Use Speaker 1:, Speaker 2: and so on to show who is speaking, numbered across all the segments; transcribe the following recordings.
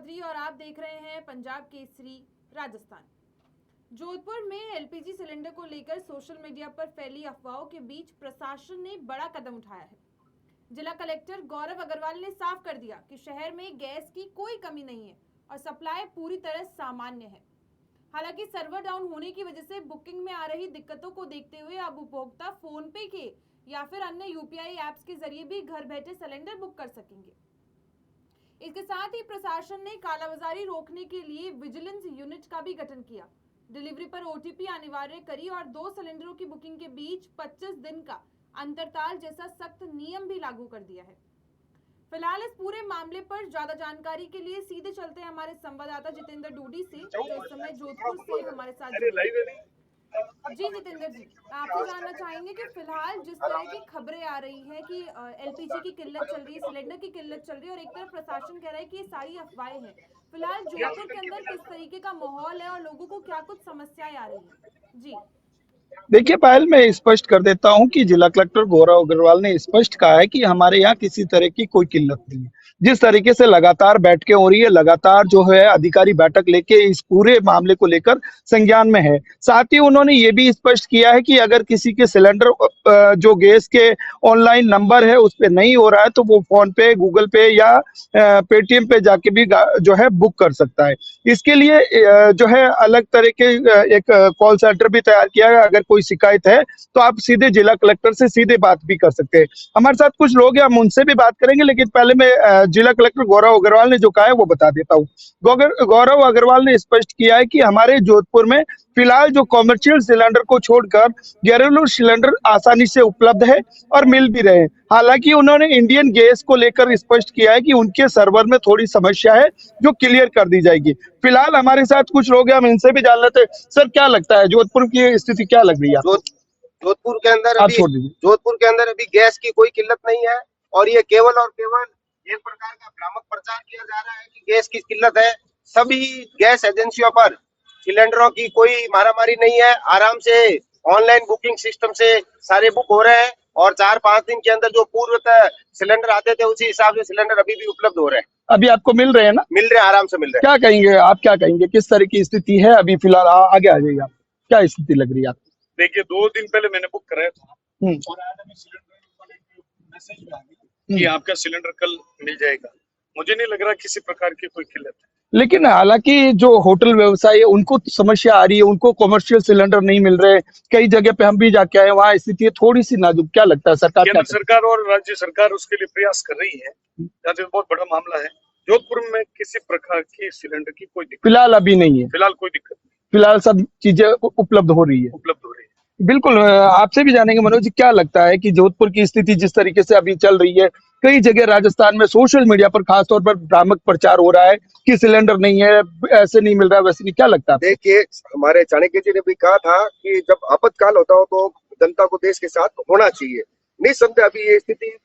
Speaker 1: चौधरी और आप देख रहे हैं पंजाब केसरी राजस्थान। जोधपुर में एलपीजी सिलेंडर को लेकर सोशल मीडिया पर फैली अफवाहों के बीच प्रशासन ने बड़ा कदम उठाया है। जिला कलेक्टर गौरव अग्रवाल ने साफ कर दिया कि शहर में गैस की कोई कमी नहीं है और सप्लाई पूरी तरह सामान्य है। हालांकि सर्वर डाउन होने की वजह से बुकिंग में आ रही दिक्कतों को देखते हुए अब उपभोक्ता फोन पे के या फिर अन्य यूपीआई ऐप्स के जरिए भी घर बैठे सिलेंडर बुक कर सकेंगे। इसके साथ ही प्रशासन ने कालाबाजारी रोकने के लिए विजिलेंस यूनिट का भी गठन किया। डिलीवरी पर ओटीपी अनिवार्य करी और 2 सिलेंडरों की बुकिंग के बीच 25 दिन का अंतरताल जैसा सख्त नियम भी लागू कर दिया है। फिलहाल इस पूरे मामले पर ज्यादा जानकारी के लिए सीधे चलते हैं हमारे संवाददाता जितेंद्र डूडी से, जो इस समय जोधपुर से हमारे साथ जुड़े हैं। जी जितेंद्र जी, आपसे जानना चाहेंगे कि फिलहाल जिस तरह की खबरें आ रही है कि एलपीजी की किल्लत चल रही है, सिलेंडर की किल्लत चल रही है और एक तरफ प्रशासन कह रहा है कि ये सारी अफवाहें हैं। फिलहाल जोधपुर के अंदर किस तरीके का माहौल है और लोगों को क्या कुछ समस्याएं आ रही हैं? जी
Speaker 2: देखिए पायल, मैं स्पष्ट कर देता हूं कि जिला कलेक्टर गौरव अग्रवाल ने स्पष्ट कहा है कि हमारे यहाँ किसी तरह की कोई किल्लत नहीं है। जिस तरीके से लगातार बैठकें हो रही है, लगातार जो है अधिकारी बैठक लेके इस पूरे मामले को लेकर संज्ञान में है। साथ ही उन्होंने ये भी स्पष्ट किया है कि अगर किसी के सिलेंडर जो गैस के ऑनलाइन नंबर है उस पर नहीं हो रहा है तो वो फोन पे, गूगल पे या पेटीएम पे जाके भी जो है बुक कर सकता है। इसके लिए जो है अलग तरह के एक कॉल सेंटर भी तैयार किया है। अगर कोई शिकायत है तो आप सीधे जिला कलेक्टर से सीधे बात भी कर सकते हैं। हमारे साथ कुछ लोग हैं, हम उनसे भी बात करेंगे, लेकिन पहले मैं जिला कलेक्टर गौरव अग्रवाल ने जो कहा है वो बता देता हूँ। गौरव अग्रवाल ने स्पष्ट किया है कि हमारे जोधपुर में फिलहाल जो कॉमर्शियल सिलेंडर को छोड़कर घरेलू सिलेंडर आसानी से उपलब्ध है और मिल भी रहे हैं। हालांकि उन्होंने इंडियन गैस को लेकर स्पष्ट किया है कि उनके सर्वर में थोड़ी समस्या है जो क्लियर कर दी जाएगी। फिलहाल हमारे साथ कुछ लोग हैं, हम इनसे भी जान लेते हैं। सर, क्या लगता है जोधपुर की स्थिति क्या लग रही है आपको?
Speaker 3: जोधपुर के अंदर
Speaker 2: आप छोड़ दीजिए।
Speaker 3: जोधपुर के अंदर अभी गैस की कोई किल्लत नहीं है और ये केवल और केवल एक प्रकार का भ्रामक प्रचार किया जा रहा है कि गैस की किल्लत है। सभी गैस एजेंसियों पर सिलेंडरों की कोई मारामारी नहीं है। आराम से ऑनलाइन बुकिंग सिस्टम से सारे बुक हो रहे हैं और 4-5 दिन के अंदर जो पूर्वतः सिलेंडर आते थे उसी हिसाब से सिलेंडर अभी भी उपलब्ध हो रहे हैं।
Speaker 2: अभी आपको मिल रहे हैं ना?
Speaker 3: मिल रहे हैं, आराम से मिल रहे हैं।
Speaker 2: क्या कहेंगे आप, क्या कहेंगे, किस तरह की स्थिति है अभी फिलहाल? आगे आ जाइए आप, क्या स्थिति लग रही है आपको?
Speaker 4: देखिए, 2 दिन पहले मैंने बुक कराया था और आज हमें सिलेंडर मैसेज में आ गया कि आपका सिलेंडर कल मिल जाएगा। मुझे नहीं लग रहा किसी प्रकार की कोई किल्लत है।
Speaker 2: लेकिन हालांकि जो होटल व्यवसाय है उनको समस्या आ रही है, उनको कॉमर्शियल सिलेंडर नहीं मिल रहे। कई जगह पे हम भी जाके आए, वहाँ स्थिति थोड़ी सी नाजुक। क्या लगता है सरकार
Speaker 4: केंद्र सरकार और राज्य सरकार उसके लिए प्रयास कर रही है। बहुत बड़ा मामला है। जोधपुर में किसी प्रकार की सिलेंडर की कोई दिक्कत
Speaker 2: फिलहाल अभी नहीं है।
Speaker 4: फिलहाल कोई दिक्कत नहीं,
Speaker 2: फिलहाल सब चीजें उपलब्ध हो रही है। बिल्कुल, आपसे भी जानेंगे मनोज जी, क्या लगता है कि जोधपुर की स्थिति जिस तरीके से अभी चल रही है, कई जगह राजस्थान में सोशल मीडिया पर खासतौर पर भ्रामक प्रचार हो रहा है कि सिलेंडर नहीं है, ऐसे नहीं मिल रहा है, वैसे नहीं, क्या लगता है?
Speaker 3: देखिए, हमारे चाणक्य जी ने भी कहा था कि जब आपातकाल होता हो तो जनता को देश के साथ होना चाहिए। निसंदेह अभी ये स्थिति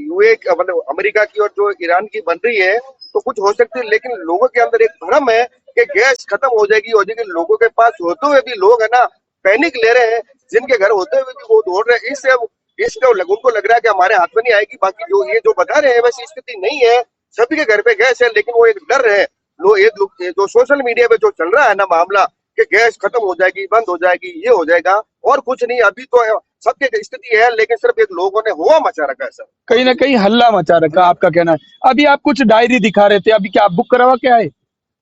Speaker 3: यूए मतलब अमेरिका की और जो ईरान की बन रही है तो कुछ हो सकती है, लेकिन लोगों के अंदर एक भ्रम है कि गैस खत्म हो जाएगी। लोगों के पास होते हुए भी लोग है ना पैनिक ले रहे हैं, जिनके घर होते हुए भी वो दौड़ रहे हैं। इससे उनको लग रहा है कि हमारे हाथ में नहीं आएगी। बाकी जो बता रहे हैं वैसी स्थिति नहीं है। सभी के घर पे गैस है, लेकिन वो एक डर है। जो सोशल मीडिया पे जो चल रहा है ना मामला कि गैस खत्म हो जाएगी, बंद हो जाएगी, ये हो जाएगा, और कुछ नहीं। अभी तो सबके स्थिति है, लेकिन सिर्फ एक लोगों ने हुआ मचा रखा है सर,
Speaker 2: कहीं ना कहीं हल्ला मचा रखा, आपका कहना है। अभी आप कुछ डायरी दिखा रहे थे, अभी क्या आप बुक करवा के आए?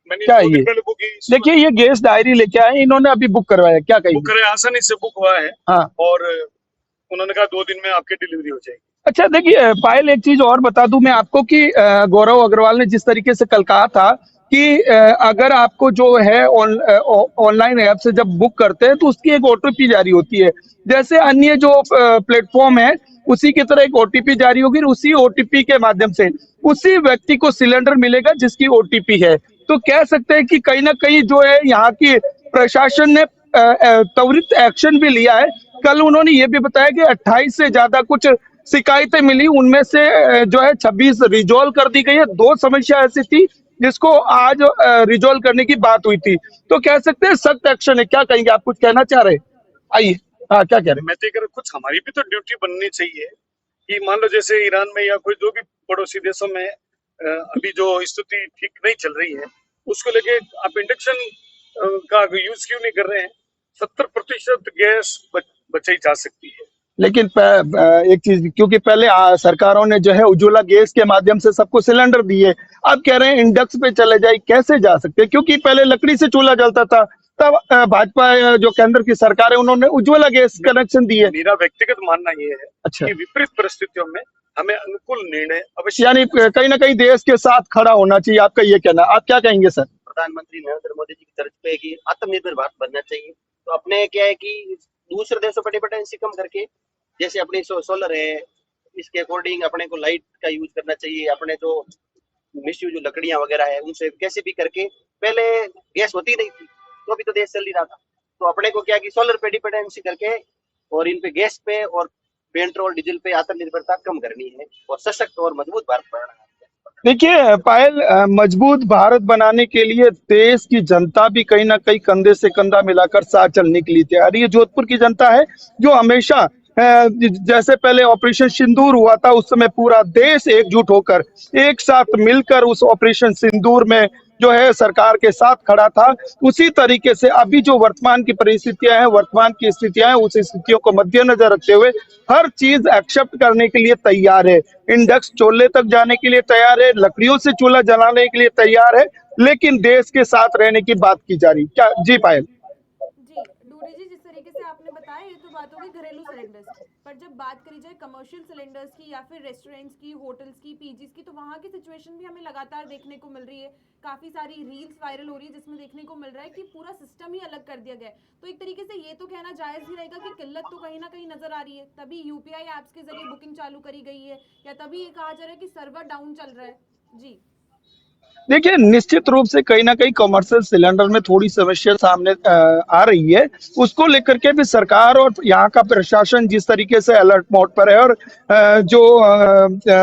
Speaker 2: क्या है ये? देखिए, ये गैस डायरी लेके आए, इन्होंने अभी बुक करवाया, क्या कहिए?
Speaker 4: बुक कराया, आसानी से बुक हुआ है।
Speaker 2: हाँ, और
Speaker 4: उन्होंने कहा 2 दिन में आपकी डिलीवरी हो जाएगी।
Speaker 2: अच्छा, देखिए पायल, एक चीज और बता दूं मैं आपको कि गौरव अग्रवाल ने जिस तरीके से कल कहा था कि अगर आपको जो है ऑनलाइन ऐप से जब बुक करते हैं तो उसकी एक ओटीपी जारी होती है। जैसे अन्य जो प्लेटफॉर्म है उसी की तरह एक ओटीपी जारी होगी, उसी ओटीपी के माध्यम से उसी व्यक्ति को सिलेंडर मिलेगा जिसकी ओटीपी है। तो कह सकते हैं कि कहीं ना कहीं जो है यहाँ की प्रशासन ने त्वरित एक्शन भी लिया है। कल उन्होंने ये भी बताया कि 28 से ज्यादा कुछ शिकायतें मिली, उनमें से जो है 26 रिजॉल्व कर दी गई है। 2 समस्या ऐसी थी जिसको आज रिजॉल्व करने की बात हुई थी। तो कह सकते हैं सख्त एक्शन है। क्या कहेंगे, आप कुछ कहना चाह रहे हैं? आइए, हाँ, क्या कह रहे हैं?
Speaker 4: मैं तो कुछ हमारी भी तो ड्यूटी बननी चाहिए कि मान लो जैसे ईरान में या कोई जो भी पड़ोसी देशों में अभी जो स्थिति ठीक नहीं चल रही है उसको लेके आप इंडक्शन का यूज क्यों नहीं कर रहे हैं? 70% गैस बचाई जा सकती है।
Speaker 2: लेकिन एक चीज, क्योंकि पहले सरकारों ने जो है उज्ज्वला गैस के माध्यम से सबको सिलेंडर दिए, अब कह रहे हैं इंडक्स पे चले जाए, कैसे जा सकते हैं? क्योंकि पहले लकड़ी से चूल्हा जलता था, तब भाजपा जो केंद्र की सरकार है उन्होंने उज्ज्वला गैस कनेक्शन दिए।
Speaker 4: मेरा व्यक्तिगत मानना ये है
Speaker 2: अच्छा,
Speaker 4: कि विपरीत परिस्थितियों में हमें अनुकूल निर्णय अवश्य,
Speaker 2: यानी कहीं ना कहीं देश के साथ खड़ा होना चाहिए, आपका ये कहना, आप क्या कहेंगे सर?
Speaker 5: प्रधानमंत्री नरेंद्र मोदी जी की तर्ज पे कि आत्मनिर्भर भारत बनना चाहिए। तो अपने क्या है कि दूसरे देशों पर डिपेंडेंसी कम करके, जैसे अपनी सोलर है, इसके अकॉर्डिंग अपने को लाइट का यूज करना चाहिए। अपने जो मिसयूज जो लकड़ियां वगैरह है उनसे कैसे भी करके, पहले गैस होती नहीं थी तो अभी तो देश चल ही रहा था, तो अपने को क्या कि सोलर पे डिपेंडेंसी करके और इन पे गैस पे और पेट्रोल डीजल पे आत्मनिर्भरता कम करनी है और सशक्त और मजबूत भारत बनाना है।
Speaker 2: देखिए पायल, मजबूत भारत बनाने के लिए देश की जनता भी कहीं ना कहीं कंधे से कंधा मिलाकर साथ चलने के लिए तैयार है। ये जोधपुर की जनता है जो हमेशा जैसे पहले ऑपरेशन सिंदूर हुआ था, उस समय पूरा देश एकजुट होकर एक साथ मिलकर उस ऑपरेशन सिंदूर में जो है सरकार के साथ खड़ा था। उसी तरीके से अभी जो वर्तमान की परिस्थितियां हैं, वर्तमान की स्थितियां हैं, उस स्थितियों को मद्देनजर रखते हुए हर चीज एक्सेप्ट करने के लिए तैयार है। इंडक्स चूल्हे तक जाने के लिए तैयार है, लकड़ियों से चूल्हा जलाने के लिए तैयार है, लेकिन देश के साथ रहने की बात की जा रही क्या? जी पायल।
Speaker 1: जी डूडी जी, जिस तरीके से आपने बताया ये तो बात होगी घरेलू सिलेंडर्स की, पर जब बात करी जाए कमर्शियल सिलेंडर्स की या फिर रेस्टोरेंट्स की, होटल्स की, पीजीज की, तो वहाँ की सिचुएशन भी हमें लगातार देखने को मिल रही है। काफ़ी सारी रील्स वायरल हो रही है जिसमें देखने को मिल रहा है कि पूरा सिस्टम ही अलग कर दिया गया है। तो एक तरीके से ये तो कहना जायज़ ही रहेगा कि किल्लत तो कहीं ना कहीं नजर आ रही है, तभी यूपीआई ऐप्स के जरिए बुकिंग चालू करी गई है, या तभी ये कहा जा रहा है कि सर्वर डाउन चल रहा है। जी
Speaker 2: देखिए, निश्चित रूप से कहीं ना कहीं कमर्शियल सिलेंडर में थोड़ी समस्या सामने आ रही है। उसको लेकर के भी सरकार और यहाँ का प्रशासन जिस तरीके से अलर्ट मोड पर है, और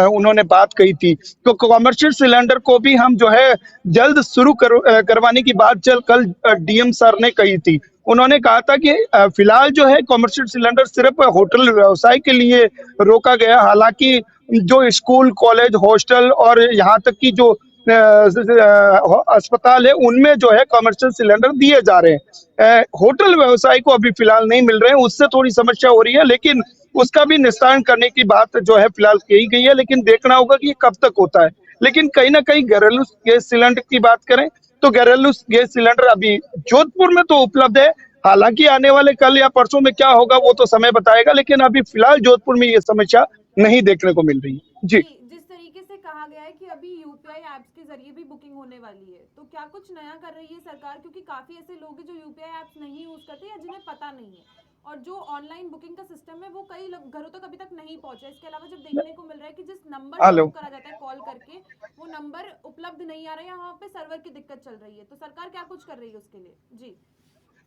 Speaker 2: उन्होंने बात कही थी, तो कमर्शियल सिलेंडर को भी हम जो है जल्द शुरू करवाने की बात कल डीएम सर ने कही थी। उन्होंने कहा था कि फिलहाल जो है कमर्शियल सिलेंडर सिर्फ होटल व्यवसाय के लिए रोका गया, हालांकि जो स्कूल, कॉलेज, हॉस्टल और यहाँ तक की जो अस्पताल है उनमें जो है कमर्शियल सिलेंडर दिए जा रहे हैं। होटल व्यवसाय को अभी फिलहाल नहीं मिल रहे हैं, उससे थोड़ी समस्या हो रही है, लेकिन उसका भी निस्तारण करने की बात जो है फिलहाल कही गई है, लेकिन देखना होगा कि ये कब तक होता है। लेकिन कहीं ना कहीं घरेलू गैस सिलेंडर की बात करें तो घरेलू गैस सिलेंडर अभी जोधपुर में तो उपलब्ध है, हालांकि आने वाले कल या परसों में क्या होगा वो तो समय बताएगा, लेकिन अभी फिलहाल जोधपुर में ये समस्या नहीं देखने को मिल रही है। जी,
Speaker 1: जिस तरीके से कहा गया है कि अभी यूपीआई ऐप्स के जरिए भी बुकिंग होने वाली है, तो क्या कुछ नया कर रही है सरकार? क्योंकि काफी ऐसे लोग हैं जो यूपीआई ऐप्स नहीं यूज करते या जिन्हें पता नहीं है, और जो ऑनलाइन बुकिंग का सिस्टम है वो कई घरों तक अभी तक नहीं पहुंचा। इसके अलावा जब देखने को मिल रहा है कि जिस नंबर से
Speaker 2: हेलो।
Speaker 1: बुक करा जाता है कॉल करके, वो नंबर उपलब्ध नहीं आ रहा है, वहाँ पे सर्वर की दिक्कत चल रही है, तो सरकार क्या कुछ कर रही है उसके लिए? जी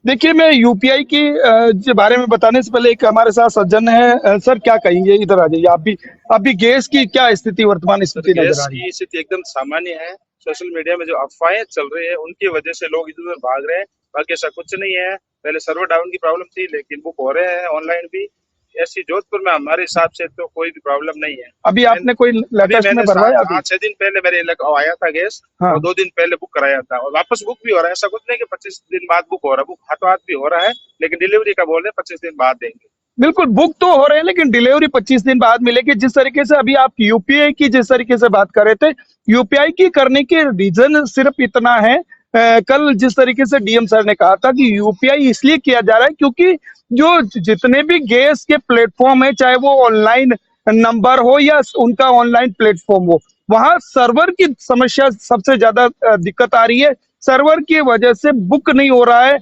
Speaker 2: देखिए, मैं यूपीआई की के बारे में बताने से पहले एक हमारे साथ सज्जन है, सर क्या कहेंगे? इधर आ जाइए आप भी। अभी गैस की क्या स्थिति, वर्तमान स्थिति नजर
Speaker 6: गैस
Speaker 2: आ रही है?
Speaker 6: की स्थिति एकदम सामान्य है। सोशल मीडिया में जो अफवाहें चल रही है उनकी वजह से लोग इधर उधर भाग रहे हैं, बाकी ऐसा कुछ नहीं है। पहले सर्वर डाउन की प्रॉब्लम थी, लेकिन बुक हो रहे हैं ऑनलाइन भी। ऐसी जोधपुर में हमारे हिसाब से तो कोई भी प्रॉब्लम नहीं है।
Speaker 2: अभी आपने कोई लेटेस्ट में
Speaker 6: मैंने
Speaker 2: भरवाया? अभी
Speaker 6: 5-6 दिन पहले मेरे आया था गैस,
Speaker 2: हाँ।
Speaker 6: और 2 दिन पहले बुक कराया था, और वापस बुक भी हो रहा है। ऐसा कुछ नहीं कि 25 दिन बाद बुक हो रहा है, बुक हाथों हाथ भी हो रहा है, लेकिन डिलीवरी का बोल रहे हैं 25 दिन बाद देंगे।
Speaker 2: बिल्कुल, बुक तो हो रहे हैं, लेकिन डिलीवरी 25 दिन बाद मिलेगी। जिस तरीके से अभी आप यूपीआई की जिस तरीके से बात कर रहे थे, यूपीआई की करने के रीजन सिर्फ इतना है, कल जिस तरीके से डीएम सर ने कहा था कि यूपीआई इसलिए किया जा रहा है क्योंकि जो जितने भी गैस के प्लेटफॉर्म है, चाहे वो ऑनलाइन नंबर हो या उनका ऑनलाइन प्लेटफॉर्म हो, वहां सर्वर की समस्या सबसे ज्यादा दिक्कत आ रही है। सर्वर की वजह से बुक नहीं हो रहा है,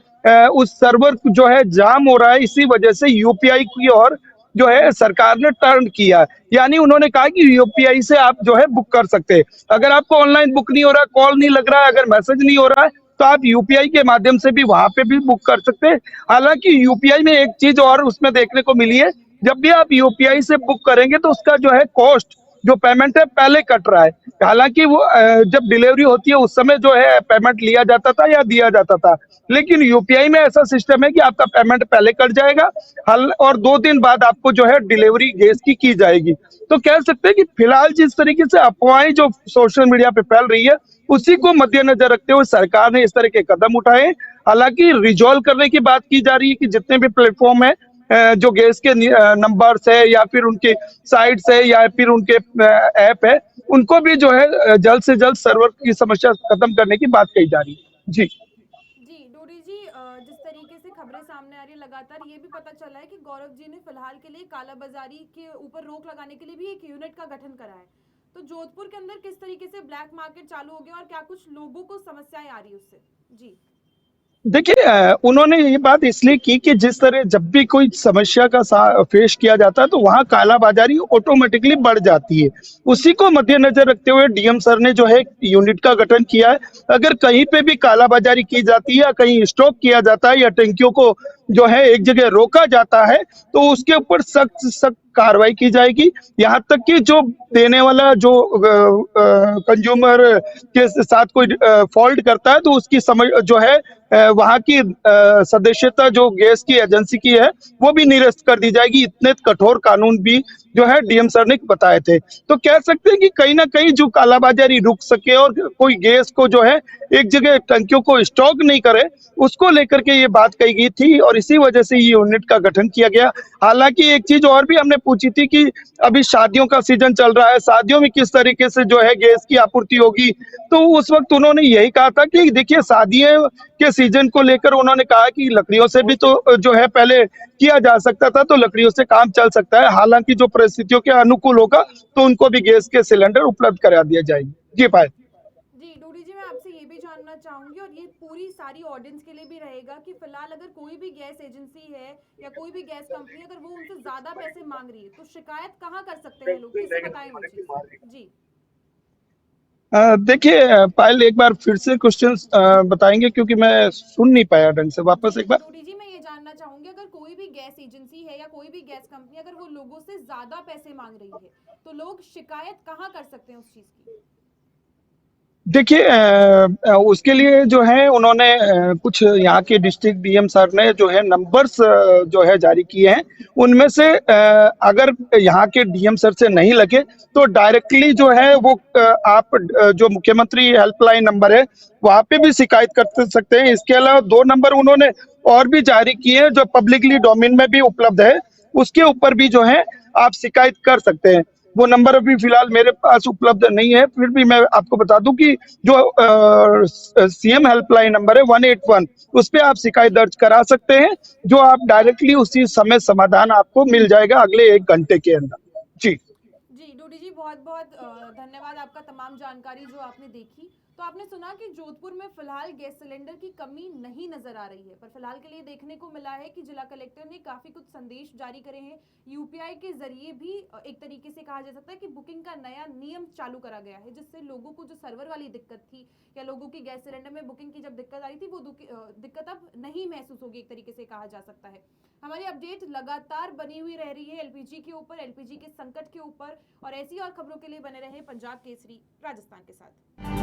Speaker 2: उस सर्वर जो है जाम हो रहा है। इसी वजह से यूपीआई की ओर जो है सरकार ने टर्न किया, यानी उन्होंने कहा कि यूपीआई से आप जो है बुक कर सकते हैं। अगर आपको ऑनलाइन बुक नहीं हो रहा, कॉल नहीं लग रहा है, अगर मैसेज नहीं हो रहा है, तो आप यूपीआई के माध्यम से भी वहां पे भी बुक कर सकते हैं। हालांकि यूपीआई में एक चीज और उसमें देखने को मिली है, जब भी आप यूपीआई से बुक करेंगे तो उसका जो है कॉस्ट जो पेमेंट है पहले कट रहा है। हालांकि वो जब डिलीवरी होती है उस समय जो है पेमेंट लिया जाता था या दिया जाता था, लेकिन यूपीआई में ऐसा सिस्टम है कि आपका पेमेंट पहले कट जाएगा हल और 2 दिन बाद आपको जो है डिलीवरी गैस की जाएगी। तो कह सकते हैं कि फिलहाल जिस तरीके से अफवाहें जो सोशल मीडिया पे फैल रही है उसी को मद्देनजर रखते हुए सरकार ने इस तरह के कदम उठाए। हालांकि रिजॉल्व करने की बात की जा रही है कि जितने भी प्लेटफॉर्म है जो गैस के नंबर्स है या फिर उनके साइट्स है या फिर उनके ऐप है, उनको भी जो है जल्द से जल्द सर्वर की समस्या खत्म करने की बात कही जा रही है। जी
Speaker 1: जी डोडी जी, जिस तरीके से खबरें सामने आ रही है लगातार, ये भी पता चला है कि गौरव जी ने फिलहाल के लिए कालाबाजारी के ऊपर रोक लगाने के लिए भी एक यूनिट का गठन करा है। तो जोधपुर के अंदर किस तरीके से ब्लैक मार्केट चालू हो गया और क्या कुछ लोगों को समस्याएं आ रही है उससे? जी
Speaker 2: देखिए उन्होंने ये बात इसलिए की कि जिस तरह जब भी कोई समस्या का फेस किया जाता है तो वहां कालाबाजारी ऑटोमेटिकली बढ़ जाती है। उसी को मद्देनजर रखते हुए डीएम सर ने जो है यूनिट का गठन किया है। अगर कहीं पे भी कालाबाजारी की जाती है या कहीं स्टॉक किया जाता है या टंकियों को जो है एक जगह रोका जाता है तो उसके ऊपर सख्त सख्त कार्रवाई की जाएगी। यहाँ तक कि जो देने वाला जो कंज्यूमर के साथ कोई फॉल्ट करता है तो उसकी समझ जो है वहां की सदस्यता जो गैस की एजेंसी की है वो भी निरस्त कर दी जाएगी। इतने कठोर कानून भी जो है डीएम सर ने बताए थे। तो कह सकते हैं कि कहीं ना कहीं जो कालाबाजारी रुक सके और कोई गैस को जो है एक जगह टंकियों को स्टॉक नहीं करे, उसको लेकर के ये बात कही गई थी और इसी वजह से ये यूनिट का गठन किया गया। हालांकि एक चीज और भी हमने पूछी थी कि अभी शादियों का सीजन चल रहा है, शादियों में किस तरीके से जो है गैस की आपूर्ति होगी। तो उस वक्त उन्होंने यही कहा था कि देखिए शादियों के सीजन को लेकर उन्होंने कहा कि लकड़ियों से भी तो जो है पहले किया जा सकता था, तो लकड़ियों से काम चल सकता है। हालांकि जो परिस्थितियों के अनुकूल होगा तो उनको भी गैस के सिलेंडर उपलब्ध करा दिया जाएगी। जी पाए।
Speaker 1: जी डोडी जी, मैं आपसे ये भी जानना चाहूंगी और ये पूरी सारी ऑडियंस के लिए भी रहेगा कि फिलहाल अगर कोई भी गैस एजेंसी है या कोई भी गैस कंपनी अगर वो उनसे ज्यादा पैसे मांग रही है तो शिकायत कहाँ कर सकते हैं लोग, किसे बताएं वो चीज? जी
Speaker 2: देखिए पायल एक बार फिर से क्वेश्चन बताएंगे क्योंकि मैं सुन नहीं पाया ढंग से,
Speaker 1: जी
Speaker 2: वापस एक बार।
Speaker 1: डोडी जी, मैं ये जानना चाहूंगी अगर कोई भी गैस एजेंसी है या कोई भी गैस कंपनी अगर वो लोगों से ज्यादा पैसे मांग रही है तो लोग शिकायत कहाँ कर सकते हैं उस चीज की?
Speaker 2: देखिए उसके लिए जो है उन्होंने कुछ यहाँ के डिस्ट्रिक्ट डीएम सर ने जो है नंबर्स जो है जारी किए हैं। उनमें से अगर यहाँ के डीएम सर से नहीं लगे तो डायरेक्टली जो है वो आप जो मुख्यमंत्री हेल्पलाइन नंबर है वहाँ पे भी शिकायत कर सकते हैं। इसके अलावा 2 नंबर उन्होंने और भी जारी किए हैं जो पब्लिकली डोमेन में भी उपलब्ध है, उसके ऊपर भी जो है आप शिकायत कर सकते हैं। वो नंबर अभी फिलहाल मेरे पास उपलब्ध नहीं है, फिर भी मैं आपको बता दूं कि जो सीएम हेल्पलाइन नंबर है 181, उस पे आप शिकायत
Speaker 1: जी
Speaker 2: दर्ज करा सकते हैं। जो आप डायरेक्टली उसी समय समाधान आपको मिल जाएगा अगले 1 घंटे के अंदर। जी
Speaker 1: जी डोडी जी, बहुत बहुत धन्यवाद आपका तमाम जानकारी जो आपने देखी। तो आपने सुना कि जोधपुर में फिलहाल गैस सिलेंडर की कमी नहीं नजर आ रही है, पर फिलहाल के लिए देखने को मिला है कि जिला कलेक्टर ने काफी कुछ संदेश जारी करे हैं। यूपीआई के जरिए भी एक तरीके से कहा जा सकता है कि बुकिंग का नया नियम चालू करा गया है, जिससे लोगों को जो सर्वर वाली दिक्कत थी या लोगों की गैस सिलेंडर में बुकिंग की जब दिक्कत आ रही थी वो दिक्कत अब नहीं महसूस होगी, एक तरीके से कहा जा सकता है। हमारी अपडेट लगातार बनी हुई रह रही है एलपीजी के ऊपर, एलपीजी के संकट के ऊपर, और ऐसी और खबरों के लिए बने रहे पंजाब केसरी राजस्थान के साथ।